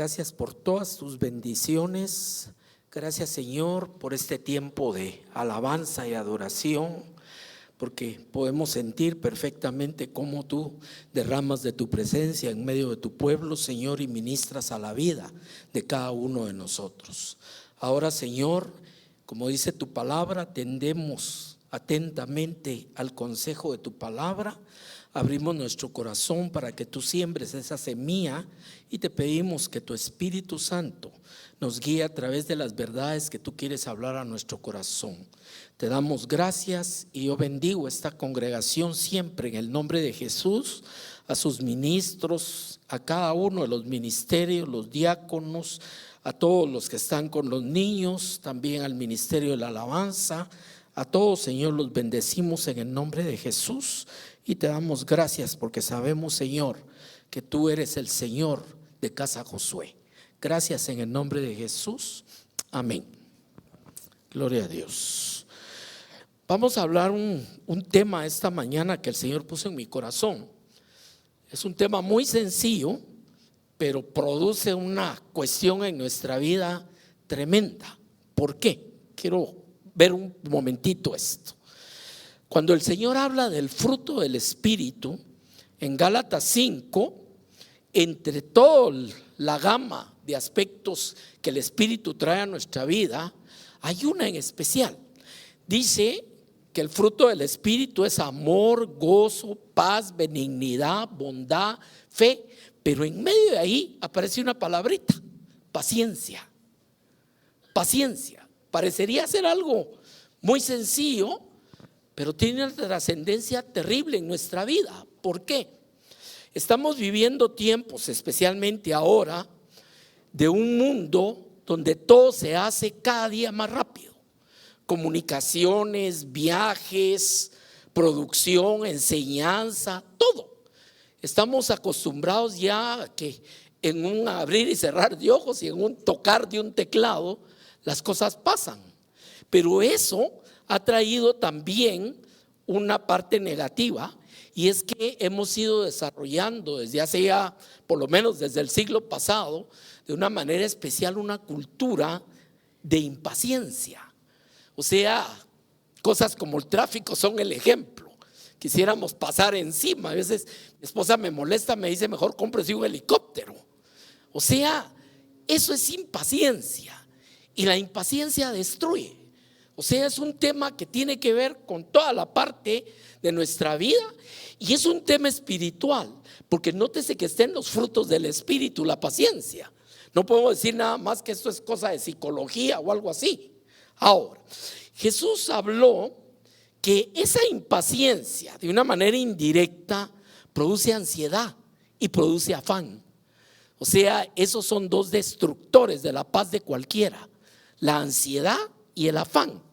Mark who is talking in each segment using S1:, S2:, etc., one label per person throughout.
S1: gracias por todas tus bendiciones. Gracias, Señor, por este tiempo de alabanza y adoración, porque podemos sentir perfectamente cómo tú derramas de tu presencia en medio de tu pueblo, Señor, y ministras a la vida de cada uno de nosotros. Ahora, Señor, como dice tu palabra, atendemos atentamente al consejo de tu palabra. Abrimos nuestro corazón para que tú siembres esa semilla y te pedimos que tu Espíritu Santo nos guíe a través de las verdades que tú quieres hablar a nuestro corazón. Te damos gracias y yo bendigo esta congregación siempre en el nombre de Jesús, a sus ministros, a cada uno de los ministerios, los diáconos, a todos los que están con los niños, también al ministerio de la alabanza. A todos, Señor, los bendecimos en el nombre de Jesús y te damos gracias porque sabemos, Señor, que tú eres el Señor de Casa Josué. Gracias en el nombre de Jesús. Amén. Gloria a Dios. Vamos a hablar un tema esta mañana que el Señor puso en mi corazón. Es un tema muy sencillo, pero produce una cuestión en nuestra vida tremenda. ¿Por qué? Quiero ver un momentito esto. Cuando el Señor habla del fruto del Espíritu, en Gálatas 5, entre toda la gama de aspectos que el Espíritu trae a nuestra vida, hay una en especial. Dice que el fruto del Espíritu es amor, gozo, paz, benignidad, bondad, fe, pero en medio de ahí aparece una palabrita: paciencia. Paciencia. Parecería ser algo muy sencillo, pero tiene una trascendencia terrible en nuestra vida. ¿Por qué? Estamos viviendo tiempos, especialmente ahora, de un mundo donde todo se hace cada día más rápido. Comunicaciones, viajes, producción, enseñanza, todo. Estamos acostumbrados ya a que en un abrir y cerrar de ojos y en un tocar de un teclado las cosas pasan. Pero eso ha traído también una parte negativa, y es que hemos ido desarrollando desde hace ya, por lo menos desde el siglo pasado, de una manera especial una cultura de impaciencia. O sea, cosas como el tráfico son el ejemplo. Quisiéramos pasar encima. A veces mi esposa me molesta, me dice: mejor cómprese un helicóptero. O sea, eso es impaciencia, y la impaciencia destruye. O sea, es un tema que tiene que ver con toda la parte de nuestra vida, y es un tema espiritual, porque nótese que estén los frutos del Espíritu, la paciencia. No podemos decir nada más que esto es cosa de psicología o algo así. Ahora, Jesús habló que esa impaciencia, de una manera indirecta, produce ansiedad y produce afán. O sea, esos son dos destructores de la paz de cualquiera: la ansiedad y el afán.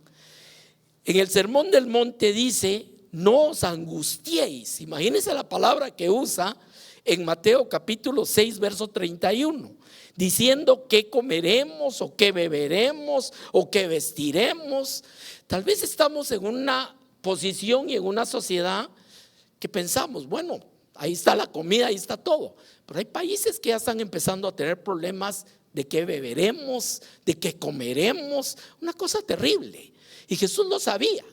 S1: En el Sermón del Monte dice: no os angustiéis. Imagínense la palabra que usa en Mateo capítulo 6 verso 31, diciendo qué comeremos o qué beberemos o qué vestiremos. Tal vez estamos en una posición y en una sociedad que pensamos: bueno, ahí está la comida, ahí está todo. Pero hay países que ya están empezando a tener problemas de qué beberemos, de qué comeremos, una cosa terrible. Y Jesús lo sabía.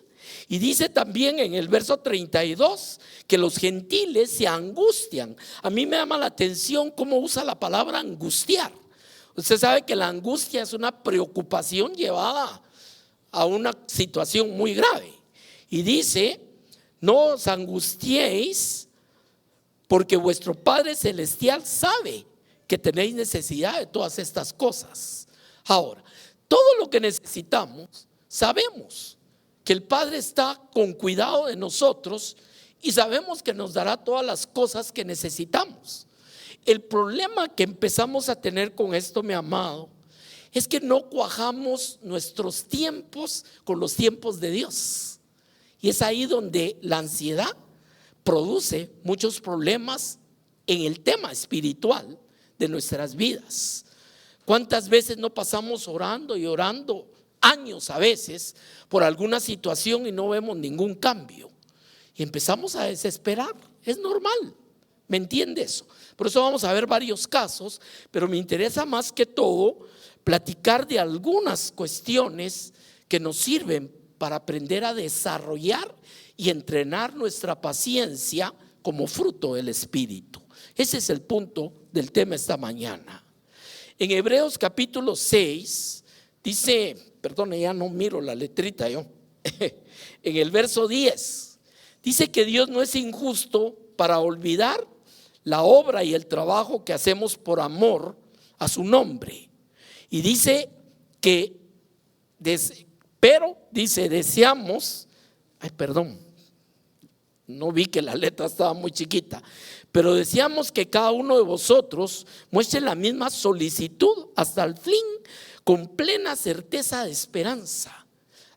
S1: Y dice también en el verso 32 que los gentiles se angustian. A mí me llama la atención cómo usa la palabra angustiar. Usted sabe que la angustia es una preocupación llevada a una situación muy grave. Y dice: no os angustiéis, porque vuestro Padre Celestial sabe que tenéis necesidad de todas estas cosas. Ahora, todo lo que necesitamos, sabemos que el Padre está con cuidado de nosotros y sabemos que nos dará todas las cosas que necesitamos. El problema que empezamos a tener con esto, mi amado, es que no cuajamos nuestros tiempos con los tiempos de Dios. Y es ahí donde la ansiedad produce muchos problemas en el tema espiritual de nuestras vidas. ¿Cuántas veces no pasamos orando y orando años a veces por alguna situación y no vemos ningún cambio? Y empezamos a desesperar. Es normal, ¿Me entiende eso? Por eso vamos a ver varios casos, pero me interesa más que todo platicar de algunas cuestiones que nos sirven para aprender a desarrollar y entrenar nuestra paciencia como fruto del Espíritu. Ese es el punto del tema esta mañana. En Hebreos capítulo 6 dice, perdone, ya no miro la letrita yo, en el verso 10 dice que Dios no es injusto para olvidar la obra y el trabajo que hacemos por amor a su nombre. Y dice que, pero dice, deseamos, no vi que la letra estaba muy chiquita, pero deseamos que cada uno de vosotros muestre la misma solicitud hasta el fin, con plena certeza de esperanza.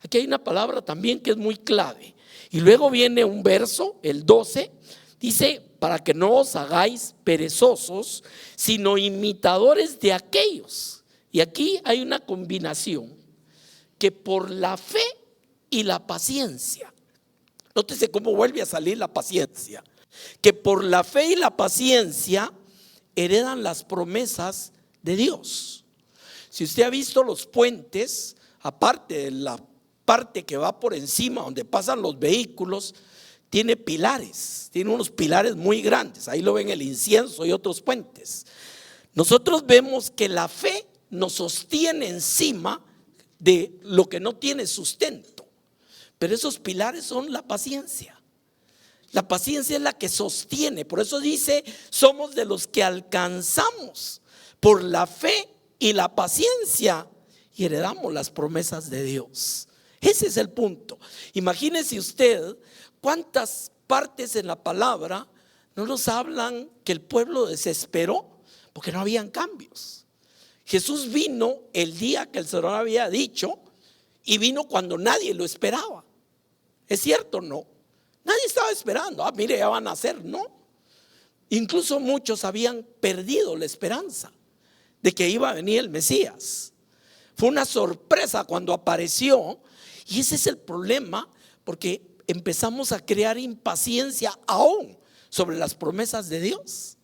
S1: Aquí hay una palabra también que es muy clave. Y luego viene un verso, el 12, dice, para que no os hagáis perezosos, sino imitadores de aquellos. Y aquí hay una combinación, que por la fe y la paciencia, nótese cómo vuelve a salir la paciencia, que por la fe y la paciencia heredan las promesas de Dios. Si usted ha visto los puentes, aparte de la parte que va por encima donde pasan los vehículos, tiene pilares, tiene unos pilares muy grandes. Ahí lo ven, el incienso y otros puentes. Nosotros vemos que la fe nos sostiene encima de lo que no tiene sustento, pero esos pilares son la paciencia. La paciencia es la que sostiene. Por eso dice, somos de los que alcanzamos por la fe y la paciencia y heredamos las promesas de Dios. Ese es el punto. Imagínese usted cuántas partes en la palabra no nos hablan que el pueblo desesperó porque no habían cambios. Jesús vino el día que el Señor había dicho y vino cuando nadie lo esperaba. ¿Es cierto o no? Nadie estaba esperando, mire, ya van a nacer, no. Incluso muchos habían perdido la esperanza de que iba a venir el Mesías. Fue una sorpresa cuando apareció, y ese es el problema, porque empezamos a crear impaciencia aún sobre las promesas de Dios.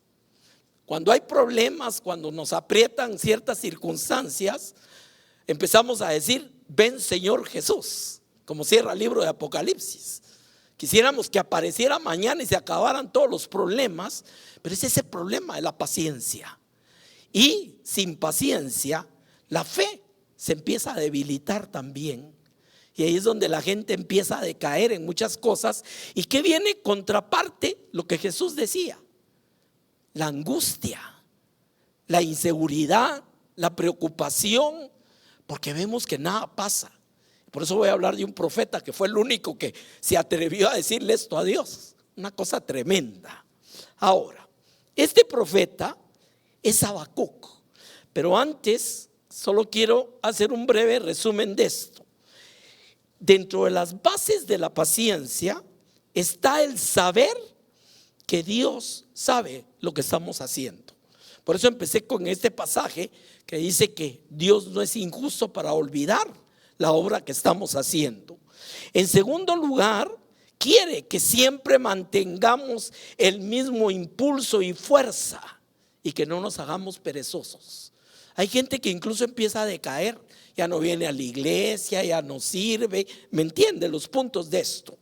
S1: Cuando hay problemas, cuando nos aprietan ciertas circunstancias, empezamos a decir, ven Señor Jesús, como cierra el libro de Apocalipsis. Quisiéramos que apareciera mañana y se acabaran todos los problemas, pero es ese problema de la paciencia. Y sin paciencia, la fe se empieza a debilitar también. Y ahí es donde la gente empieza a decaer en muchas cosas. ¿Y qué viene? Contraparte lo que Jesús decía: la angustia, la inseguridad, la preocupación, porque vemos que nada pasa. Por eso voy a hablar de un profeta que fue el único que se atrevió a decirle esto a Dios. Una cosa tremenda. Ahora, este profeta es Habacuc, pero antes solo quiero hacer un breve resumen de esto. Dentro de las bases de la paciencia está el saber que Dios sabe lo que estamos haciendo. Por eso empecé con este pasaje que dice que Dios no es injusto para olvidar la obra que estamos haciendo. En segundo lugar, quiere que siempre mantengamos el mismo impulso y fuerza y que no nos hagamos perezosos. Hay gente que incluso empieza a decaer, ya no viene a la iglesia, ya no sirve. ¿Me entiende los puntos de esto?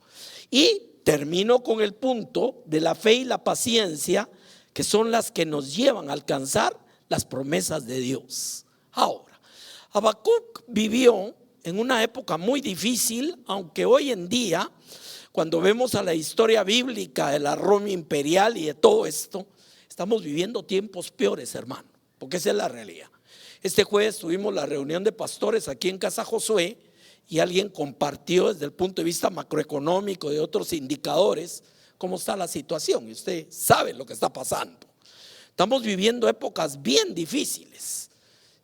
S1: Y termino con el punto de la fe y la paciencia, que son las que nos llevan a alcanzar las promesas de Dios. Ahora, Habacuc vivió en una época muy difícil, aunque hoy en día, cuando vemos a la historia bíblica de la Roma imperial y de todo esto, estamos viviendo tiempos peores, hermano, porque esa es la realidad. Este jueves tuvimos la reunión de pastores aquí en Casa Josué y alguien compartió desde el punto de vista macroeconómico, de otros indicadores, cómo está la situación, y usted sabe lo que está pasando. Estamos viviendo épocas bien difíciles,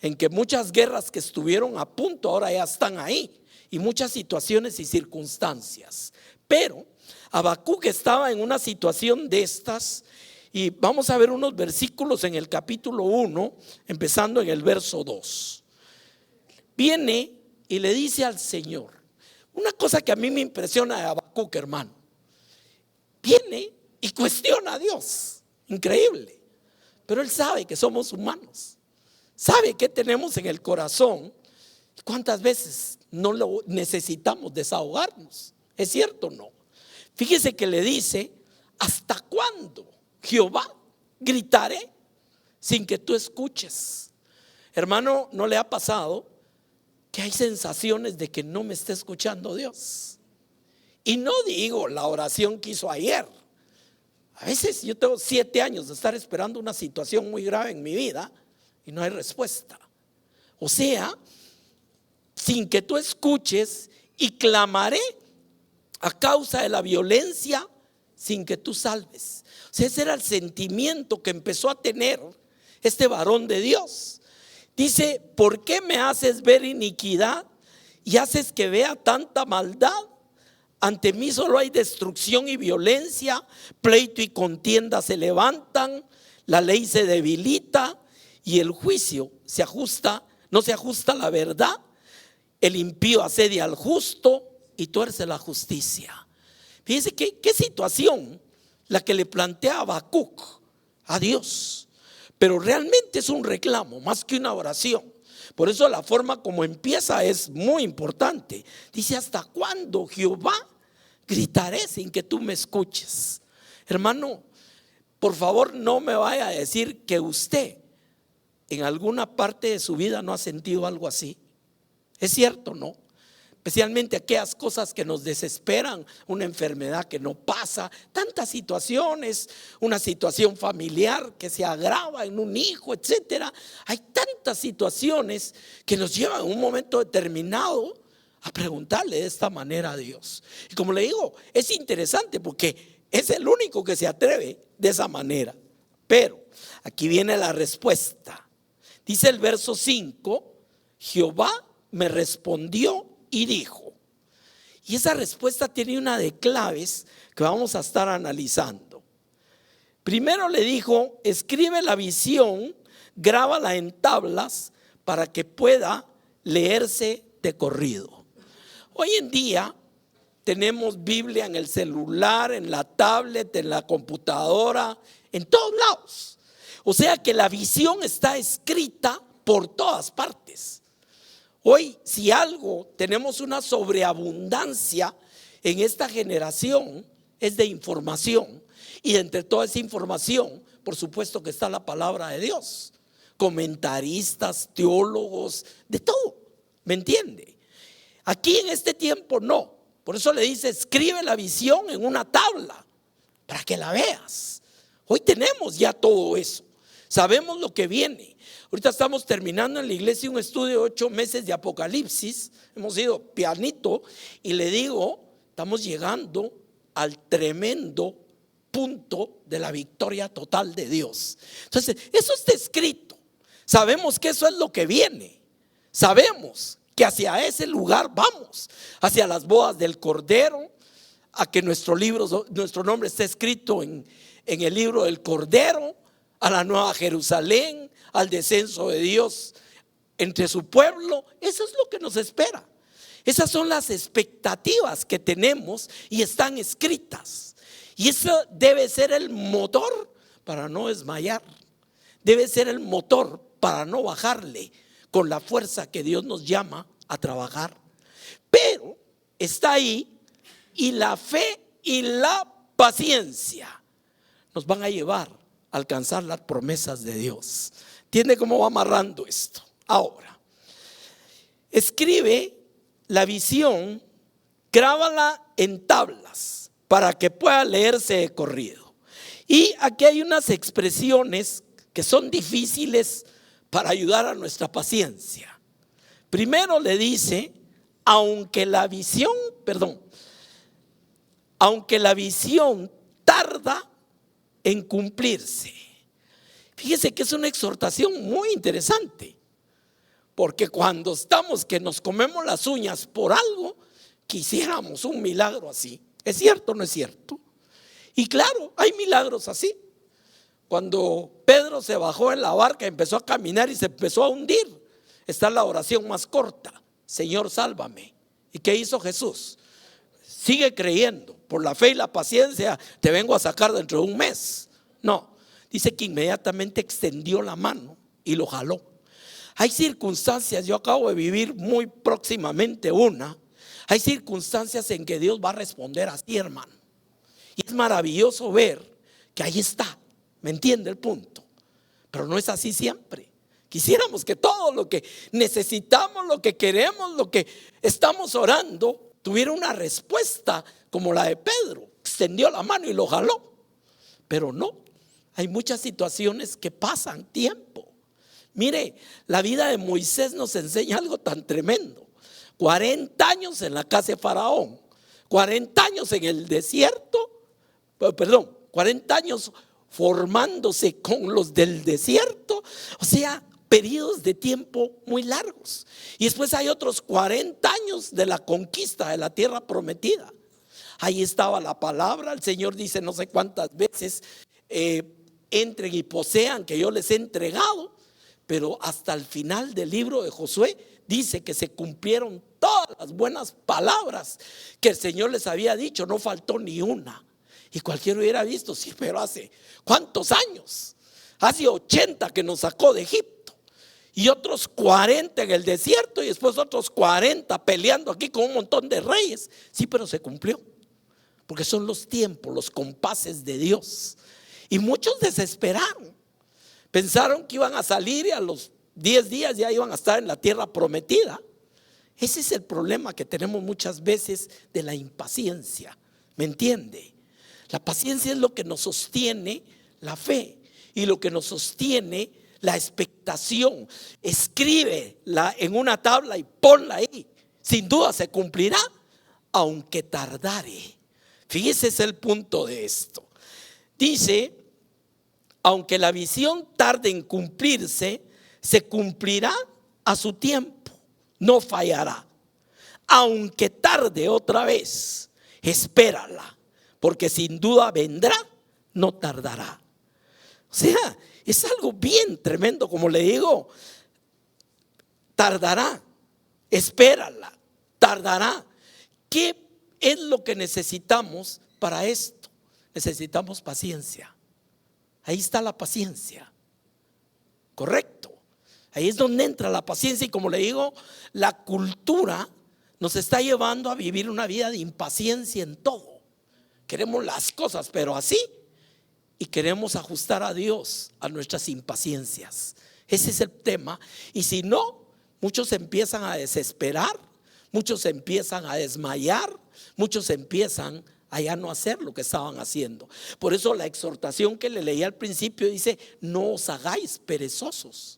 S1: en que muchas guerras que estuvieron a punto ahora ya están ahí, y muchas situaciones y circunstancias. Pero Habacuc estaba en una situación de estas, y vamos a ver unos versículos en el capítulo 1, empezando en el verso 2. Viene y le dice al Señor una cosa que a mí me impresiona de Habacuc, hermano. Viene y cuestiona a Dios. increíble. Pero Él sabe que somos humanos, sabe qué tenemos en el corazón. ¿Cuántas veces no lo necesitamos desahogarnos? ¿Es cierto o no? Fíjese que le dice: ¿hasta cuándo, Jehová, gritaré sin que tú escuches? Hermano, ¿no le ha pasado que hay sensaciones de que no me está escuchando Dios? Y no digo la oración que hizo ayer. A veces yo tengo 7 años de estar esperando una situación muy grave en mi vida y no hay respuesta. O sea, sin que tú escuches, y clamaré a causa de la violencia sin que tú salves. O sea, ese era el sentimiento que empezó a tener este varón de Dios. Dice: ¿por qué me haces ver iniquidad y haces que vea tanta maldad? Ante mí solo hay destrucción y violencia, pleito y contienda se levantan, la ley se debilita y el juicio se ajusta, no se ajusta a la verdad. El impío asedia al justo y tuerce la justicia. Fíjense qué situación la que le plantea Habacuc a Dios. Pero realmente es un reclamo más que una oración. Por eso la forma como empieza es muy importante. Dice: ¿hasta cuándo, Jehová, gritaré sin que tú me escuches? Hermano, por favor, no me vaya a decir que usted en alguna parte de su vida no ha sentido algo así. ¿Es cierto o no? Especialmente aquellas cosas que nos desesperan, una enfermedad que no pasa, tantas situaciones, una situación familiar que se agrava en un hijo, etcétera. Hay tantas situaciones que nos llevan en un momento determinado a preguntarle de esta manera a Dios. Y como le digo, es interesante porque es el único que se atreve de esa manera. Pero aquí viene la respuesta. Dice el verso 5: Jehová me respondió y dijo. Y esa respuesta tiene una de claves que vamos a estar analizando. Primero le dijo: escribe la visión, grábala en tablas para que pueda leerse de corrido. Hoy en día tenemos Biblia en el celular, en la tablet, en la computadora, en todos lados. O sea que la visión está escrita por todas partes. Hoy, si algo tenemos una sobreabundancia en esta generación, es de información. Y entre toda esa información, por supuesto que está la palabra de Dios. Comentaristas, teólogos, de todo. ¿Me entiende? Aquí en este tiempo no. Por eso le dice: escribe la visión en una tabla para que la veas. Hoy tenemos ya todo eso. Sabemos lo que viene. Ahorita estamos terminando en la iglesia un estudio de 8 meses de Apocalipsis. Hemos ido pianito y le digo: estamos llegando al tremendo punto de la victoria total de Dios. Entonces, eso está escrito. Sabemos que eso es lo que viene. Sabemos que hacia ese lugar vamos, hacia las bodas del Cordero, a que nuestro nombre esté escrito en el libro del Cordero, a la nueva Jerusalén, al descenso de Dios entre su pueblo. Eso es lo que nos espera. Esas son las expectativas que tenemos y están escritas. Y eso debe ser el motor para no desmayar. Debe ser el motor para no bajarle con la fuerza que Dios nos llama a trabajar. Pero está ahí, y la fe y la paciencia nos van a llevar a alcanzar las promesas de Dios. ¿Entiende cómo va amarrando esto? Ahora, escribe la visión, grábala en tablas para que pueda leerse de corrido. Y aquí hay unas expresiones que son difíciles para ayudar a nuestra paciencia. Primero le dice: aunque la visión tarda en cumplirse. Fíjese que es una exhortación muy interesante, porque cuando estamos que nos comemos las uñas por algo, quisiéramos un milagro así. ¿Es cierto o no es cierto? Y claro, hay milagros así. Cuando Pedro se bajó en la barca, empezó a caminar y se empezó a hundir, está la oración más corta: Señor, sálvame. ¿Y qué hizo Jesús? Sigue creyendo, por la fe y la paciencia te vengo a sacar dentro de un mes. No, Dice que inmediatamente extendió la mano y lo jaló. Hay circunstancias, yo acabo de vivir muy próximamente una. Hay circunstancias en que Dios va a responder así, hermano. Y es maravilloso ver que ahí está. ¿Me entiende el punto? Pero no es así siempre. Quisiéramos que todo lo que necesitamos, lo que queremos, lo que estamos orando, tuviera una respuesta como la de Pedro. Extendió la mano y lo jaló. Pero no, hay muchas situaciones que pasan tiempo. Mire, la vida de Moisés nos enseña algo tan tremendo. 40 años en la casa de Faraón, 40 años en el desierto, 40 años formándose con los del desierto, o sea, periodos de tiempo muy largos. Y después hay otros 40 años de la conquista de la tierra prometida. Ahí estaba la palabra, el Señor dice no sé cuántas veces, entren y posean que yo les he entregado. Pero hasta el final del libro de Josué dice que se cumplieron todas las buenas palabras que el Señor les había dicho, no faltó ni una. Y cualquiera hubiera visto, sí, pero hace ¿cuántos años? Hace 80 que nos sacó de Egipto, y otros 40 en el desierto, y después otros 40 peleando aquí con un montón de reyes. Sí, pero se cumplió, porque son los tiempos, los compases de Dios. Y muchos desesperaron. Pensaron que iban a salir y a los 10 días ya iban a estar en la tierra prometida. Ese es el problema que tenemos muchas veces de la impaciencia. ¿Me entiende? La paciencia es lo que nos sostiene la fe y lo que nos sostiene la expectación. Escríbela en una tabla y ponla ahí. Sin duda se cumplirá, aunque tardare. Fíjese, es el punto de esto. Dice: aunque la visión tarde en cumplirse, se cumplirá a su tiempo, no fallará. Aunque tarde otra vez, espérala, porque sin duda vendrá, no tardará. O sea, es algo bien tremendo, como le digo. Tardará, espérala, tardará. ¿Qué es lo que necesitamos para esto? Necesitamos paciencia. Ahí está la paciencia, correcto. Ahí es donde entra la paciencia. Y como le digo, la cultura nos está llevando a vivir una vida de impaciencia en todo. Queremos las cosas pero así, y queremos ajustar a Dios a nuestras impaciencias. Ese es el tema. Y si no, muchos empiezan a desesperar, muchos empiezan a desmayar, muchos empiezan a ya no hacer lo que estaban haciendo. Por eso la exhortación que le leí al principio dice: no os hagáis perezosos.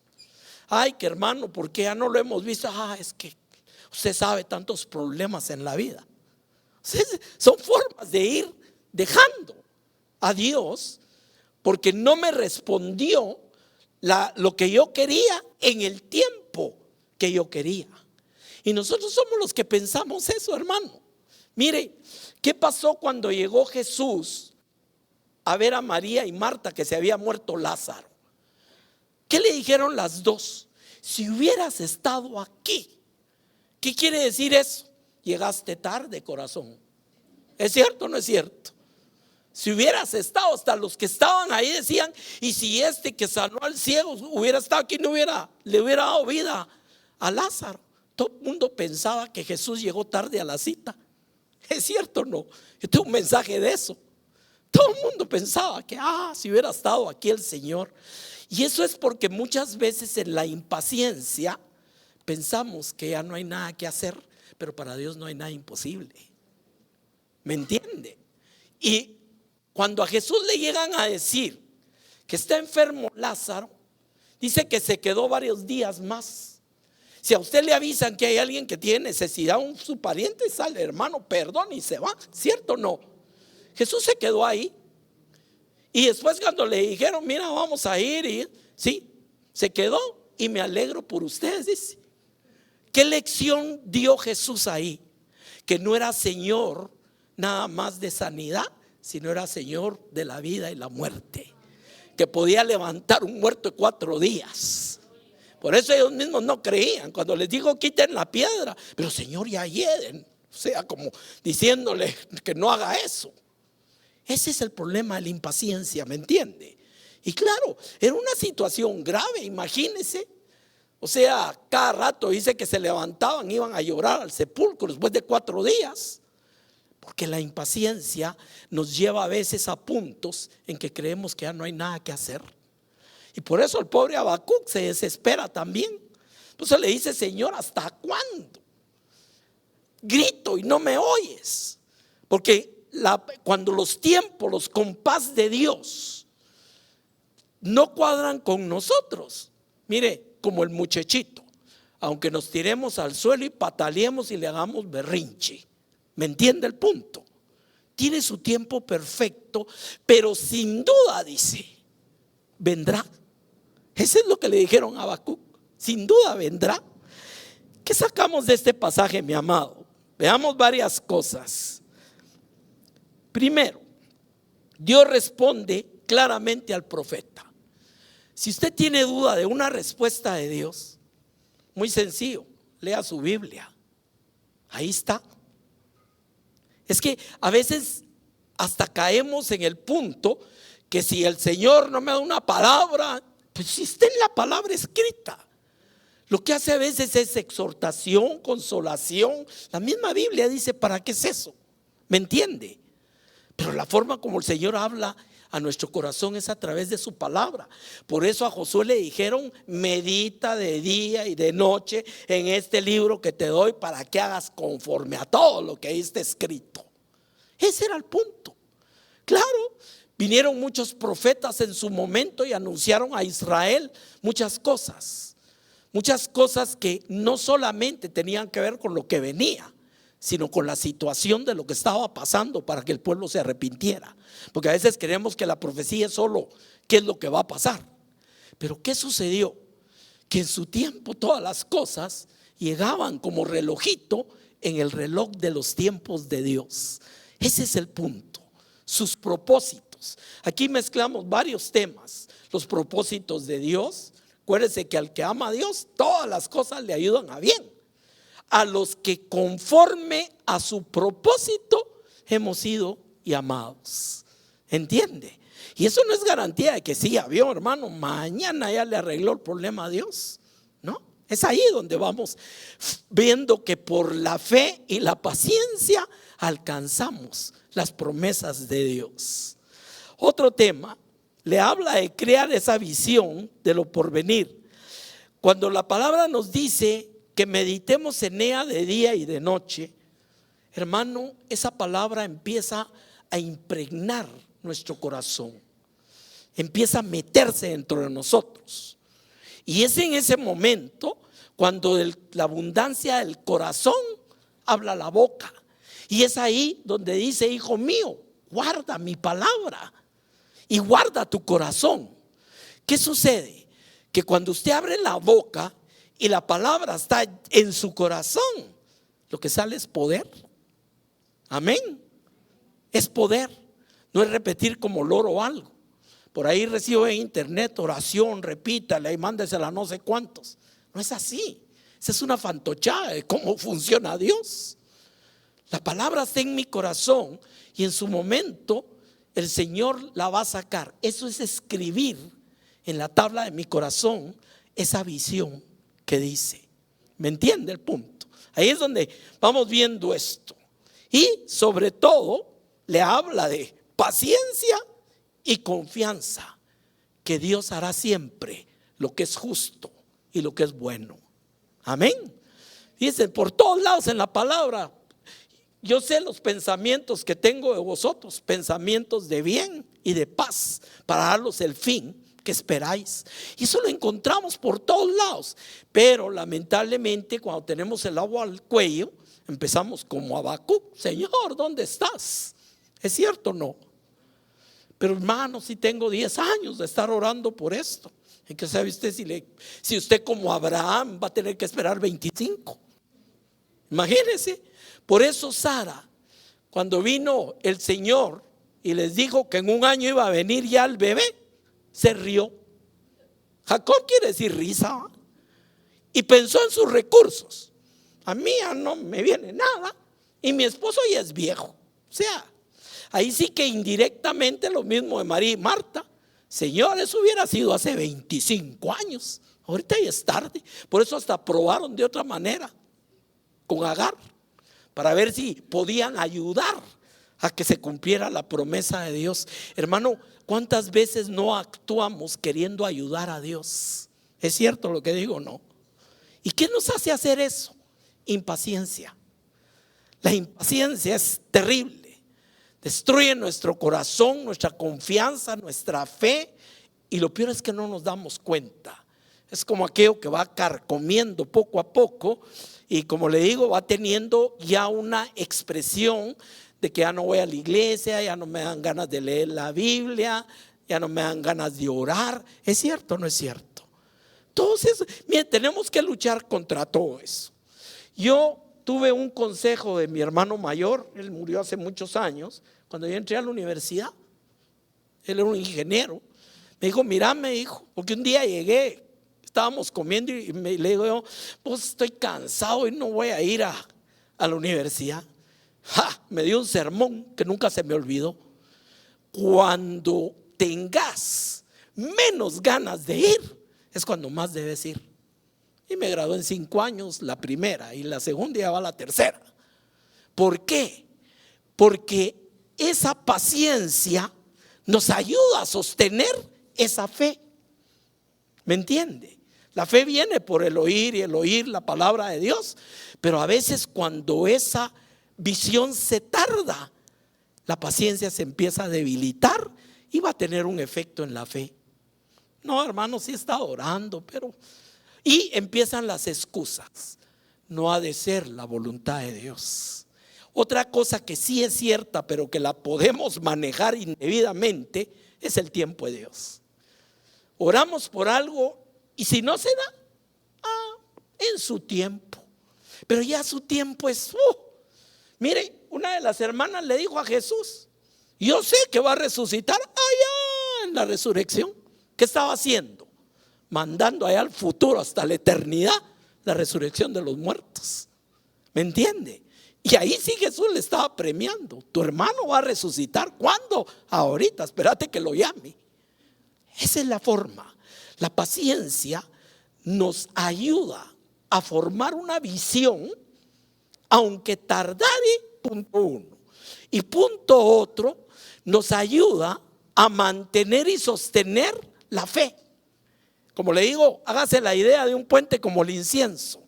S1: Ay, que hermano, ¿por qué ya no lo hemos visto? Es que usted sabe tantos problemas en la vida. Son formas de ir dejando a Dios, porque no me respondió lo que yo quería en el tiempo que yo quería. Y nosotros somos los que pensamos eso, hermano. Mire, ¿qué pasó cuando llegó Jesús a ver a María y Marta, que se había muerto Lázaro? ¿Qué le dijeron las dos? Si hubieras estado aquí. ¿Qué quiere decir eso? Llegaste tarde, corazón. ¿Es cierto o no es cierto? Si hubieras estado, hasta los que estaban ahí decían: y si este que sanó al ciego hubiera estado aquí, no le hubiera dado vida a Lázaro. Todo el mundo pensaba que Jesús llegó tarde a la cita. ¿Es cierto o no? Yo tengo un mensaje de eso. Todo el mundo pensaba que si hubiera estado aquí el Señor. Y eso es porque muchas veces en la impaciencia pensamos que ya no hay nada que hacer, pero para Dios no hay nada imposible. ¿Me entiende? Y cuando a Jesús le llegan a decir que está enfermo Lázaro, dice que se quedó varios días más. Si a usted le avisan que hay alguien que tiene necesidad, su pariente, sale: hermano, perdón, y se va. ¿Cierto o no? Jesús se quedó ahí. Y después, cuando le dijeron: mira, vamos a ir, sí, se quedó. Y me alegro por ustedes, dice. ¿Qué lección dio Jesús ahí? Que no era Señor nada más de sanidad, sino era Señor de la vida y la muerte. Que podía levantar un muerto de 4 días. Por eso ellos mismos no creían cuando les dijo: quiten la piedra. Pero Señor, ya hieden. O sea, como diciéndole que no haga eso. Ese es el problema de la impaciencia, ¿me entiende? Y claro, era una situación grave, imagínense. O sea, cada rato dice que se levantaban, iban a llorar al sepulcro después de 4 días. Porque la impaciencia nos lleva a veces a puntos en que creemos que ya no hay nada que hacer. Y por eso el pobre Habacuc se desespera también. Entonces le dice: Señor, ¿hasta cuándo? Grito y no me oyes. Porque cuando los tiempos, los compás de Dios no cuadran con nosotros, mire, como el muchachito, aunque nos tiremos al suelo y pataleemos y le hagamos berrinche, ¿me entiende el punto? Tiene su tiempo perfecto, pero sin duda, dice, vendrá. Eso es lo que le dijeron a Habacuc: sin duda vendrá. ¿Qué sacamos de este pasaje, mi amado? Veamos varias cosas. Primero, Dios responde claramente al profeta. Si usted tiene duda de una respuesta de Dios, muy sencillo, lea su Biblia. Ahí está. Es que a veces hasta caemos en el punto que si el Señor no me da una palabra, pues si está en la palabra escrita. Lo que hace a veces es exhortación, consolación. La misma Biblia dice: ¿para qué es eso? ¿Me entiende? Pero la forma como el Señor habla a nuestro corazón es a través de su palabra. Por eso a Josué le dijeron: medita de día y de noche en este libro que te doy, para que hagas conforme a todo lo que ahí está escrito. Ese era el punto. Claro, vinieron muchos profetas en su momento y anunciaron a Israel muchas cosas que no solamente tenían que ver con lo que venía, sino con la situación de lo que estaba pasando, para que el pueblo se arrepintiera. Porque a veces creemos que la profecía es solo qué es lo que va a pasar. Pero ¿qué sucedió? Que en su tiempo todas las cosas llegaban como relojito en el reloj de los tiempos de Dios. Ese es el punto. Sus propósitos. Aquí mezclamos varios temas. Los propósitos de Dios. Acuérdense que al que ama a Dios, todas las cosas le ayudan a bien. A los que conforme a su propósito hemos sido llamados. ¿Entiende? Y eso no es garantía de que sí, vio, hermano, mañana ya le arregló el problema a Dios. No, es ahí donde vamos viendo que por la fe y la paciencia alcanzamos las promesas de Dios. Otro tema, le habla de crear esa visión de lo porvenir. Cuando la palabra nos dice que meditemos en ella de día y de noche, hermano, esa palabra empieza a impregnar nuestro corazón, empieza a meterse dentro de nosotros. Y es en ese momento cuando la abundancia del corazón habla la boca. Y es ahí donde dice: hijo mío, guarda mi palabra y guarda tu corazón. ¿Qué sucede? Que cuando usted abre la boca y la palabra está en su corazón, lo que sale es poder. Amén. Es poder. No es repetir como loro algo. Por ahí recibo en internet oración, repítala y mándesela a no sé cuántos. No es así. Esa es una fantochada de cómo funciona Dios. La palabra está en mi corazón y en su momento el Señor la va a sacar. Eso es escribir en la tabla de mi corazón esa visión que dice. ¿Me entiende el punto? Ahí es donde vamos viendo esto. Y sobre todo le habla de paciencia y confianza, que Dios hará siempre lo que es justo y lo que es bueno. Amén. Fíjense, por todos lados en la palabra, yo sé los pensamientos que tengo de vosotros, pensamientos de bien y de paz, para daros el fin que esperáis. Y eso lo encontramos por todos lados. Pero lamentablemente cuando tenemos el agua al cuello, empezamos como Habacuc: Señor, ¿dónde estás? ¿Es cierto o no? Pero hermano, si tengo 10 años de estar orando por esto. ¿En qué sabe usted si usted como Abraham va a tener que esperar 25? Imagínese. Por eso Sara, cuando vino el Señor y les dijo que en un año iba a venir ya el bebé, se rió. Jacob quiere decir risa. Y pensó en sus recursos. A mí ya no me viene nada y mi esposo ya es viejo. O sea, ahí sí que indirectamente lo mismo de María y Marta. Señor, eso hubiera sido hace 25 años. Ahorita ya es tarde. Por eso hasta probaron de otra manera con Agar, para ver si podían ayudar a que se cumpliera la promesa de Dios. Hermano, ¿cuántas veces no actuamos queriendo ayudar a Dios? ¿Es cierto lo que digo? No. ¿Y qué nos hace hacer eso? Impaciencia. La impaciencia es terrible. Destruye nuestro corazón, nuestra confianza, nuestra fe. Y lo peor es que no nos damos cuenta. Es como aquello que va carcomiendo poco a poco. Y como le digo, va teniendo ya una expresión de que ya no voy a la iglesia, ya no me dan ganas de leer la Biblia, ya no me dan ganas de orar. ¿Es cierto o no es cierto? Entonces, miren, tenemos que luchar contra todo eso. Yo tuve un consejo de mi hermano mayor, él murió hace muchos años, cuando yo entré a la universidad. Él era un ingeniero. Me dijo, mira, me dijo, porque un día llegué, estábamos comiendo y le digo yo, pues estoy cansado y no voy a ir a la universidad. Me dio un sermón que nunca se me olvidó. Cuando tengas menos ganas de ir, es cuando más debes ir. Y me gradué en 5 años, la primera, y la segunda ya va la tercera. ¿Por qué? Porque esa paciencia nos ayuda a sostener esa fe. ¿Me entiende? La fe viene por el oír y el oír la palabra de Dios. Pero a veces cuando esa visión se tarda, la paciencia se empieza a debilitar y va a tener un efecto en la fe. No, hermano, sí está orando, pero... Y empiezan las excusas. No ha de ser la voluntad de Dios. Otra cosa que sí es cierta, pero que la podemos manejar indebidamente, es el tiempo de Dios. Oramos por algo y si no se da, en su tiempo. Pero ya su tiempo es... Mire, una de las hermanas le dijo a Jesús, yo sé que va a resucitar allá en la resurrección. ¿Qué estaba haciendo? Mandando allá al futuro, hasta la eternidad, la resurrección de los muertos. ¿Me entiende? Y ahí sí Jesús le estaba premiando. Tu hermano va a resucitar. ¿Cuándo? Ahorita, espérate que lo llame. Esa es la forma. La paciencia nos ayuda a formar una visión, aunque tardare, punto uno. Y punto otro, nos ayuda a mantener y sostener la fe. Como le digo, hágase la idea de un puente como el incienso.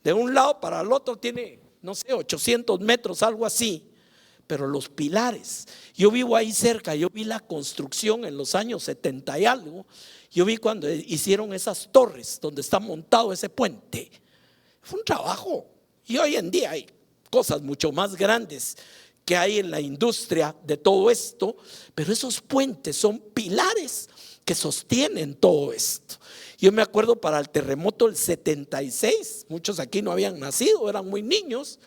S1: De un lado para el otro tiene, no sé, 800 metros, algo así. Pero los pilares, yo vivo ahí cerca, yo vi la construcción en los años 70 y algo. Yo vi cuando hicieron esas torres donde está montado ese puente. Fue un trabajo. Y hoy en día hay cosas mucho más grandes que hay en la industria de todo esto. Pero esos puentes son pilares que sostienen todo esto. Yo me acuerdo para el terremoto del 76, muchos aquí no habían nacido, eran muy niños.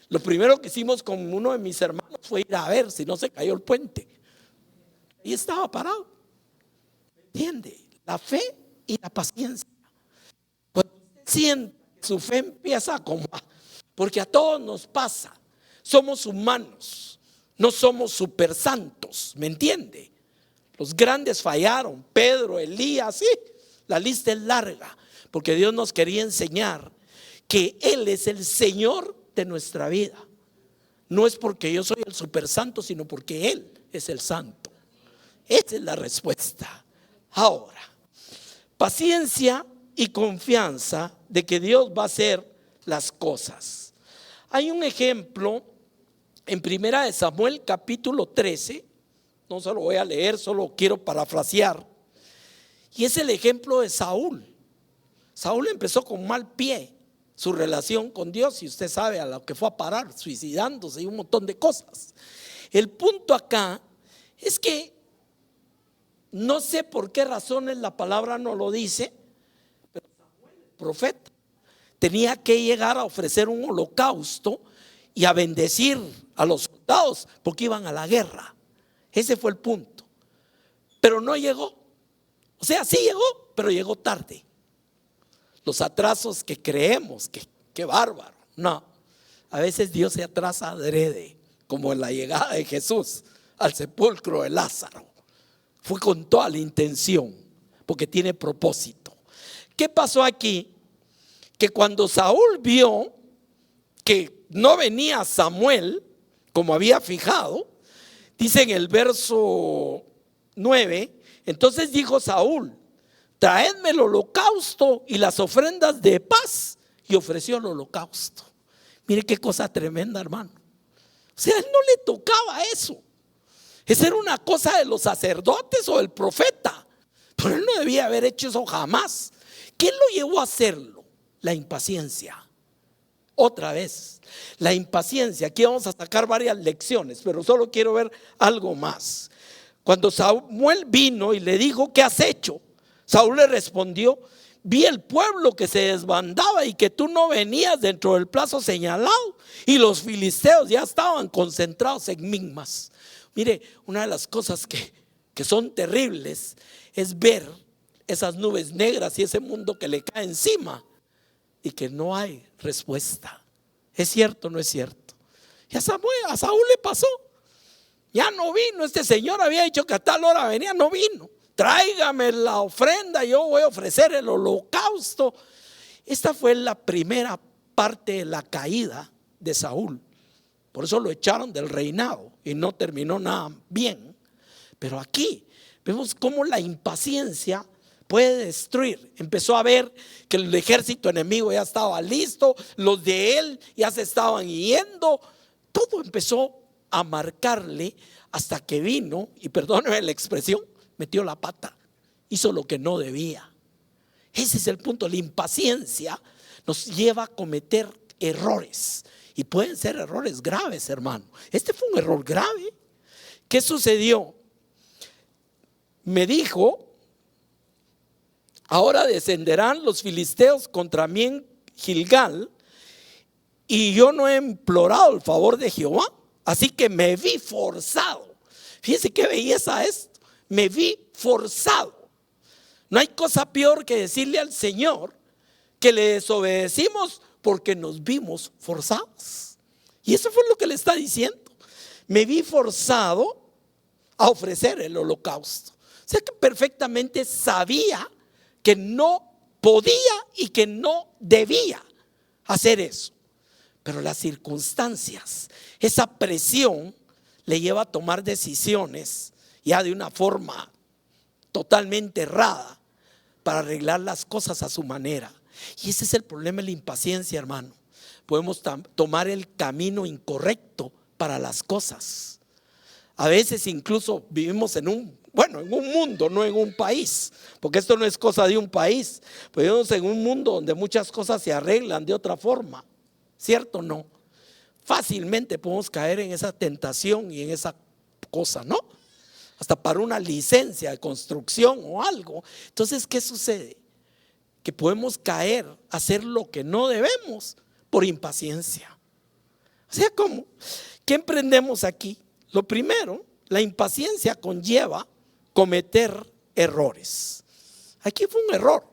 S1: Lo primero que hicimos con uno de mis hermanos fue ir a ver si no se cayó el puente. Y estaba parado. ¿Entiende? La fe y la paciencia. Cuando usted siente que su fe empieza a combatir, porque a todos nos pasa. Somos humanos, no somos super santos, ¿me entiende? Los grandes fallaron, Pedro, Elías, sí, la lista es larga, porque Dios nos quería enseñar que Él es el Señor de nuestra vida. No es porque yo soy el super santo, sino porque Él es el santo. Esa es la respuesta. Ahora, paciencia y confianza de que Dios va a hacer las cosas. Hay un ejemplo en 1 Samuel capítulo 13. No se lo voy a leer, solo quiero parafrasear. Y es el ejemplo de Saúl. Saúl empezó con mal pie su relación con Dios, y usted sabe a lo que fue a parar, suicidándose y un montón de cosas. El punto acá es que no sé por qué razones la palabra no lo dice, pero Samuel, el profeta, tenía que llegar a ofrecer un holocausto y a bendecir a los soldados porque iban a la guerra. Ese fue el punto. Pero no llegó. O sea, sí llegó, pero llegó tarde. Los atrasos que creemos, que bárbaro. No, a veces Dios se atrasa adrede, como en la llegada de Jesús al sepulcro de Lázaro. fue con toda la intención, porque tiene propósito. ¿Qué pasó aquí? Que cuando Saúl vio que no venía Samuel como había fijado, dice en el verso 9, entonces dijo Saúl: traedme el holocausto y las ofrendas de paz. Y ofreció el holocausto. Mire qué cosa tremenda, hermano. O sea, a él no le tocaba eso. Esa era una cosa de los sacerdotes o del profeta. Pero él no debía haber hecho eso jamás. ¿Qué lo llevó a hacerlo? La impaciencia. Otra vez, la impaciencia. Aquí vamos a sacar varias lecciones, pero solo quiero ver algo más. Cuando Samuel vino y le dijo: ¿qué has hecho? Saúl le respondió: vi el pueblo que se desbandaba y que tú no venías dentro del plazo señalado, y los filisteos ya estaban concentrados en Migmas. Mire, una de las cosas que son terribles es ver esas nubes negras y ese mundo que le cae encima y que no hay respuesta. ¿Es cierto o no es cierto? Y a Saúl le pasó. Ya no vino. Este señor había dicho que a tal hora venía, no vino. Tráigame la ofrenda, yo voy a ofrecer el holocausto. Esta fue la primera parte de la caída de Saúl. Por eso lo echaron del reinado y no terminó nada bien. Pero aquí vemos cómo la impaciencia puede destruir. Empezó a ver que el ejército enemigo ya estaba listo, los de él ya se estaban yendo. Todo empezó a marcarle hasta que vino, y perdóneme la expresión, metió la pata, hizo lo que no debía. Ese es el punto. La impaciencia nos lleva a cometer errores, y pueden ser errores graves, hermano. Este fue un error grave. ¿Qué sucedió? Me dijo: ahora descenderán los filisteos contra mí en Gilgal, y yo no he implorado el favor de Jehová, así que me vi forzado. Fíjense qué belleza esto. Me vi forzado. No hay cosa peor que decirle al Señor que le desobedecimos porque nos vimos forzados. Y eso fue lo que le está diciendo. Me vi forzado a ofrecer el holocausto. O sea que perfectamente sabía que no podía y que no debía hacer eso. Pero las circunstancias, esa presión le lleva a tomar decisiones ya de una forma totalmente errada para arreglar las cosas a su manera. Y ese es el problema de la impaciencia, hermano. Podemos tomar el camino incorrecto para las cosas. A veces incluso vivimos en un mundo, no en un país, porque esto no es cosa de un país. Vivimos en un mundo donde muchas cosas se arreglan de otra forma, ¿cierto o no? Fácilmente podemos caer en esa tentación y en esa cosa, ¿no? Hasta para una licencia de construcción o algo. Entonces, ¿qué sucede? Que podemos caer a hacer lo que no debemos por impaciencia. O sea, ¿cómo? ¿Qué emprendemos aquí? Lo primero, la impaciencia conlleva cometer errores. Aquí fue un error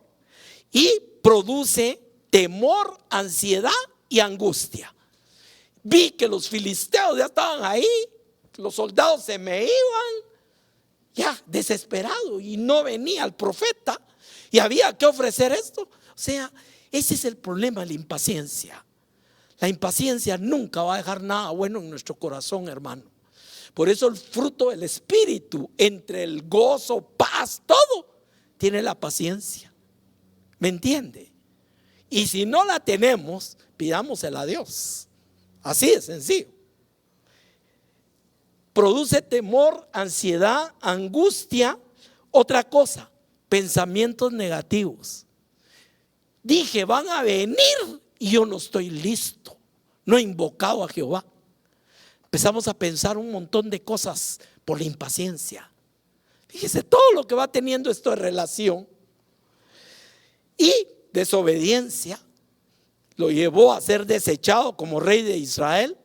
S1: y produce temor, ansiedad y angustia. Vi que los filisteos ya estaban ahí, los soldados se me iban, ya desesperado, y no venía el profeta y había que ofrecer esto. O sea, ese es el problema de la impaciencia. La impaciencia nunca va a dejar nada bueno en nuestro corazón, hermano. Por eso el fruto del Espíritu, entre el gozo, paz, todo, tiene la paciencia. ¿Me entiende? Y si no la tenemos, pidámosela a Dios. Así de sencillo. Produce temor, ansiedad, angustia. Otra cosa, pensamientos negativos. Dije, van a venir y yo no estoy listo. No he invocado a Jehová. Empezamos a pensar un montón de cosas por la impaciencia. Fíjese todo lo que va teniendo esto de relación. Y desobediencia lo llevó a ser desechado como rey de Israel.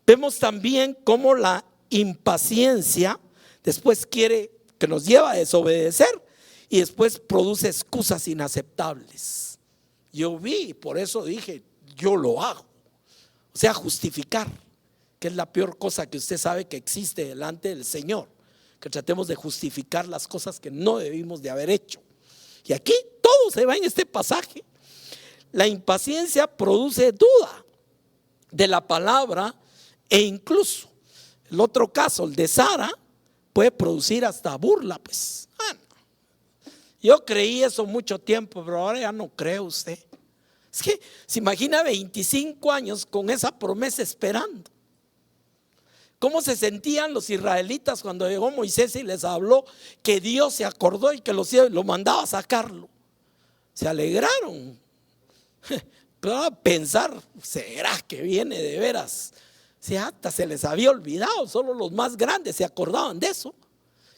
S1: Vemos también cómo la impaciencia después quiere que nos lleva a desobedecer y después produce excusas inaceptables. Yo vi, por eso dije, yo lo hago. O sea, justificar, que es la peor cosa que usted sabe que existe delante del Señor. que tratemos de justificar las cosas que no debimos de haber hecho. Y aquí todo se va en este pasaje. La impaciencia produce duda de la palabra, e incluso el otro caso, el de Sara, puede producir hasta burla. Pues yo creí eso mucho tiempo, pero ahora ya no creo. Usted es que se imagina 25 años con esa promesa esperando. ¿Cómo se sentían los israelitas cuando llegó Moisés y les habló que Dios se acordó y que lo mandaba a sacarlo? Se alegraron. Pero a pensar, ¿será que viene de veras? Si hasta se les había olvidado, solo los más grandes se acordaban de eso.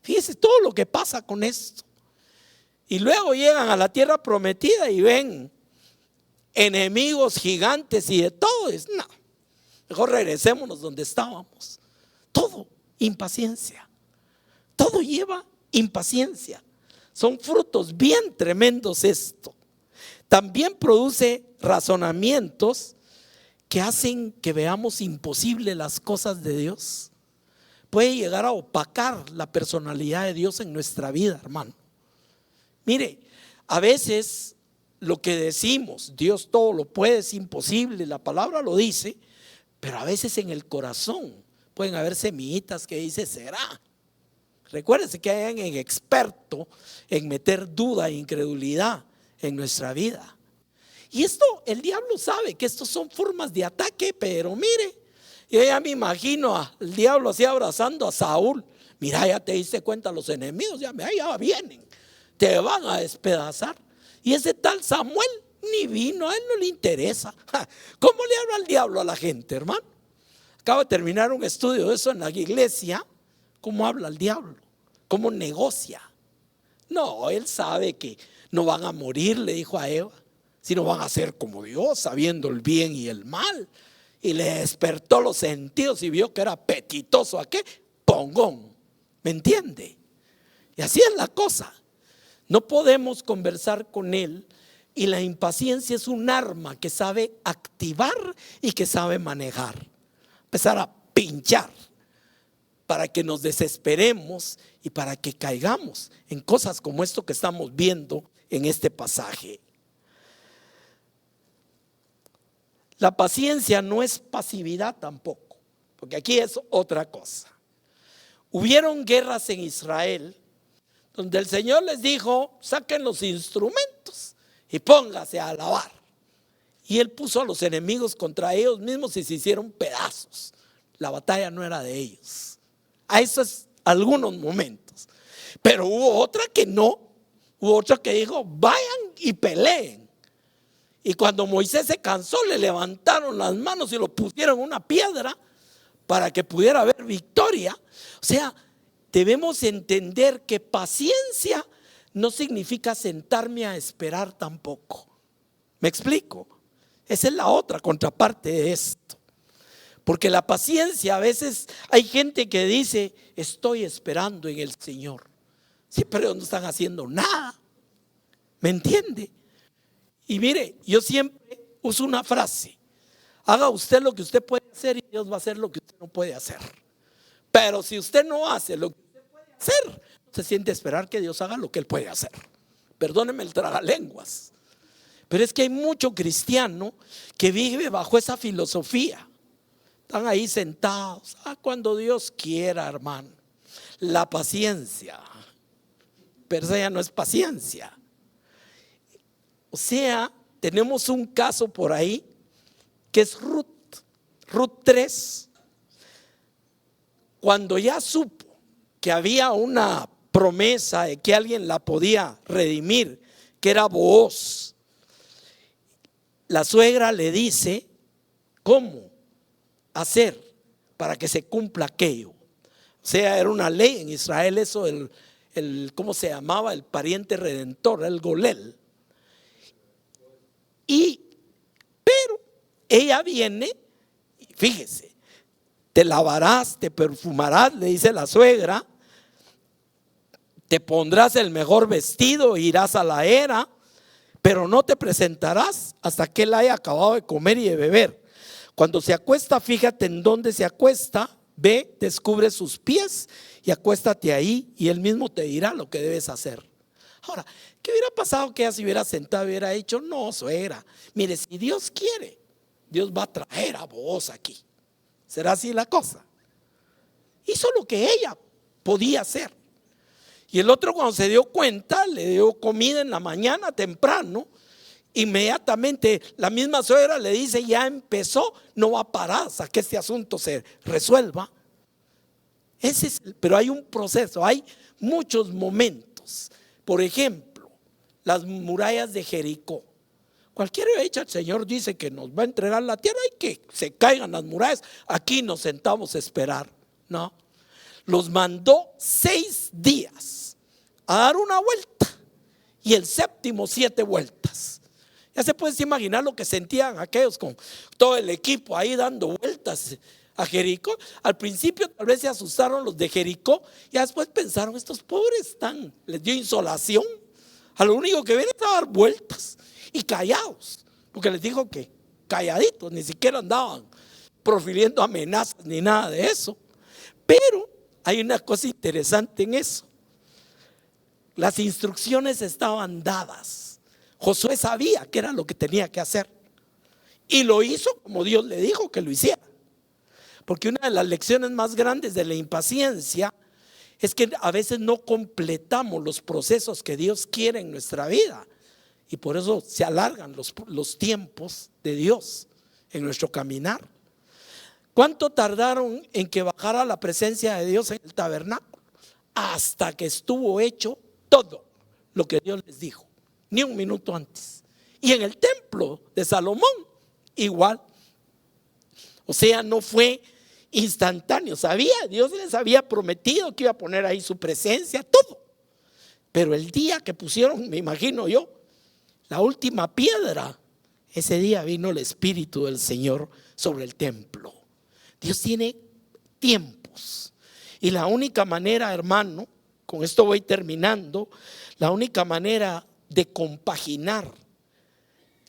S1: Fíjese todo lo que pasa con esto. Y luego llegan a la tierra prometida y ven enemigos gigantes y de todo. No, mejor regresémonos donde estábamos. Todo impaciencia. Todo lleva impaciencia. Son frutos bien tremendos esto. También produce razonamientos que hacen que veamos imposible las cosas de Dios. Puede llegar a opacar la personalidad de Dios en nuestra vida, hermano. Mire, a veces lo que decimos, Dios todo lo puede, es imposible, la palabra lo dice, pero a veces en el corazón pueden haber semillitas que dice será. Recuérdense que hay alguien experto en meter duda e incredulidad en nuestra vida. Y esto, el diablo sabe que estos son formas de ataque, pero mire, yo ya me imagino al diablo así abrazando a Saúl. Mira, ya te diste cuenta, los enemigos ya vienen, te van a despedazar. Y ese tal Samuel ni vino, a él no le interesa. ¿Cómo le habla el diablo a la gente, hermano? Acabo de terminar un estudio de eso en la iglesia. ¿Cómo habla el diablo? ¿Cómo negocia? No, él sabe que no van a morir, le dijo a Eva, sino van a ser como Dios, sabiendo el bien y el mal. Y le despertó los sentidos y vio que era apetitoso. ¿A qué? Pongón. ¿Me entiende? Y así es la cosa. No podemos conversar con él, y la impaciencia es un arma que sabe activar y que sabe manejar. Empezar a pinchar para que nos desesperemos y para que caigamos en cosas como esto que estamos viendo en este pasaje. La paciencia no es pasividad tampoco, porque aquí es otra cosa. Hubieron guerras en Israel donde el Señor les dijo: saquen los instrumentos y póngase a alabar. Y Él puso a los enemigos contra ellos mismos y se hicieron pedazos. La batalla no era de ellos. A esos algunos momentos. Pero hubo otra que no. Hubo otra que dijo: vayan y peleen. Y cuando Moisés se cansó, le levantaron las manos y lo pusieron en una piedra para que pudiera haber victoria. O sea, debemos entender que paciencia no significa sentarme a esperar tampoco. ¿Me explico? Esa es la otra contraparte de esto. Porque la paciencia, a veces hay gente que dice: estoy esperando en el Señor. Sí, pero no están haciendo nada. ¿Me entiende? Y mire, yo siempre uso una frase: haga usted lo que usted puede hacer y Dios va a hacer lo que usted no puede hacer. Pero si usted no hace lo que usted puede hacer, se siente a esperar que Dios haga lo que Él puede hacer. Perdóneme el tragalenguas, pero es que hay mucho cristiano que vive bajo esa filosofía. Están ahí sentados, cuando Dios quiera, hermano. La paciencia, pero esa ya no es paciencia. O sea, tenemos un caso por ahí que es Ruth 3. Cuando ya supo que había una promesa de que alguien la podía redimir, que era Booz, la suegra le dice cómo hacer para que se cumpla aquello. O sea, era una ley en Israel eso, ¿cómo se llamaba? El pariente redentor, el golel. Pero ella viene, fíjese, te lavarás, te perfumarás, le dice la suegra, te pondrás el mejor vestido, irás a la era, pero no te presentarás hasta que él haya acabado de comer y de beber. Cuando se acuesta, fíjate en dónde se acuesta, ve, descubre sus pies y acuéstate ahí y él mismo te dirá lo que debes hacer. Ahora, ¿qué hubiera pasado que ella se hubiera sentado y hubiera dicho: no, suegra, mire, si Dios quiere, Dios va a traer a vos aquí? ¿Será así la cosa? Hizo lo que ella podía hacer. Y el otro, cuando se dio cuenta, le dio comida en la mañana temprano. Inmediatamente la misma suegra le dice: ya empezó, no va a parar hasta que este asunto se resuelva. Pero hay un proceso, hay muchos momentos. Por ejemplo, las murallas de Jericó. Cualquiera hecho, el Señor dice que nos va a entregar la tierra y que se caigan las murallas, aquí nos sentamos a esperar. No, los mandó 6 días a dar una vuelta y el séptimo 7 vueltas. Ya se puede imaginar lo que sentían aquellos con todo el equipo ahí dando vueltas a Jericó. Al principio tal vez se asustaron los de Jericó, y después pensaron: estos pobres les dio insolación, a lo único que vienen es a dar vueltas y callados, porque les dijo que calladitos, ni siquiera andaban profiriendo amenazas ni nada de eso. Pero hay una cosa interesante en eso: las instrucciones estaban dadas. Josué sabía qué era lo que tenía que hacer y lo hizo como Dios le dijo que lo hiciera. Porque una de las lecciones más grandes de la impaciencia es que a veces no completamos los procesos que Dios quiere en nuestra vida, y por eso se alargan los tiempos de Dios en nuestro caminar. ¿Cuánto tardaron en que bajara la presencia de Dios en el tabernáculo? Hasta que estuvo hecho todo lo que Dios les dijo, ni un minuto antes. Y en el templo de Salomón igual. O sea, no fue instantáneo. Dios les había prometido que iba a poner ahí su presencia, todo. Pero el día que pusieron, me imagino yo, la última piedra, ese día vino el Espíritu del Señor sobre el templo. Dios tiene tiempos, y la única manera, hermano, con esto voy terminando, la única manera de compaginar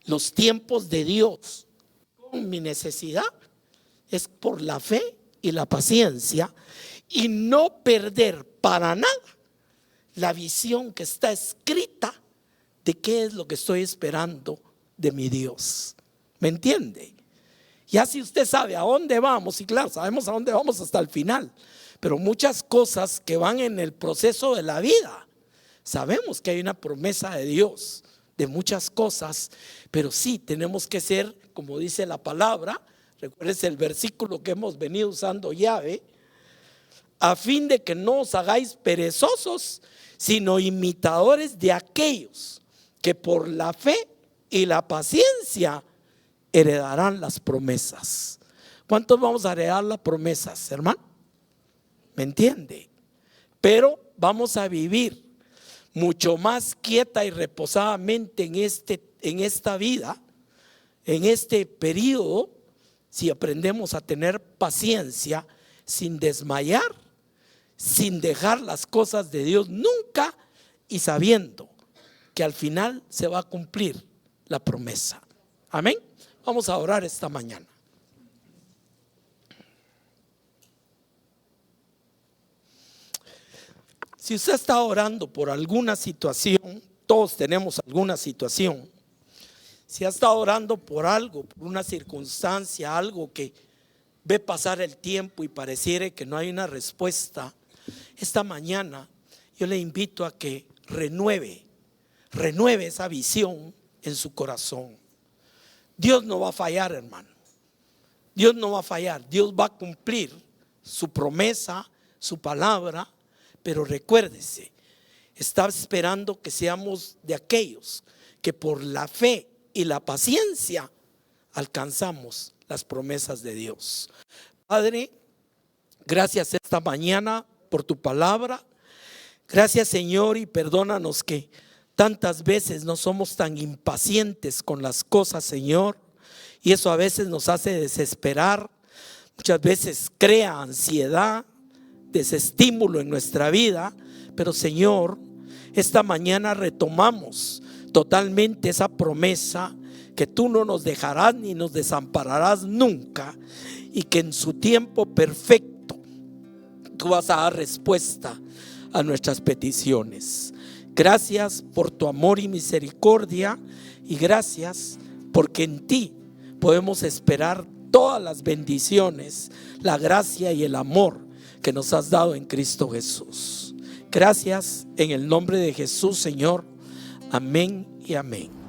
S1: los tiempos de Dios con mi necesidad es por la fe y la paciencia, y no perder para nada la visión que está escrita de qué es lo que estoy esperando de mi Dios. ¿Me entiende? Ya si usted sabe a dónde vamos, y claro, sabemos a dónde vamos hasta el final, pero muchas cosas que van en el proceso de la vida, sabemos que hay una promesa de Dios de muchas cosas, pero sí tenemos que ser, como dice la palabra, recuérdense el versículo que hemos venido usando llave, a fin de que no os hagáis perezosos, sino imitadores de aquellos que por la fe y la paciencia heredarán las promesas. ¿Cuántos vamos a heredar las promesas, hermano? ¿Me entiende? Pero vamos a vivir mucho más quieta y reposadamente en esta vida, en este periodo, si aprendemos a tener paciencia, sin desmayar, sin dejar las cosas de Dios nunca, y sabiendo que al final se va a cumplir la promesa. Amén. Vamos a orar esta mañana. Si usted está orando por alguna situación, todos tenemos alguna situación. Si ha estado orando por algo, por una circunstancia, algo que ve pasar el tiempo y pareciera que no hay una respuesta, esta mañana yo le invito a que renueve esa visión en su corazón. Dios no va a fallar, hermano. Dios no va a fallar. Dios va a cumplir su promesa, su palabra. Pero recuérdese, está esperando que seamos de aquellos que por la fe y la paciencia alcanzamos las promesas de Dios. Padre, gracias esta mañana por tu palabra. Gracias, Señor, y perdónanos que tantas veces no somos tan impacientes con las cosas, Señor, y eso a veces nos hace desesperar. Muchas veces crea ansiedad, desestímulo en nuestra vida. Pero, Señor, esta mañana retomamos totalmente esa promesa que tú no nos dejarás ni nos desampararás nunca, y que en su tiempo perfecto tú vas a dar respuesta a nuestras peticiones. Gracias por tu amor y misericordia, y gracias porque en ti podemos esperar todas las bendiciones, la gracia y el amor que nos has dado en Cristo Jesús. Gracias en el nombre de Jesús, Señor. Amén y amén.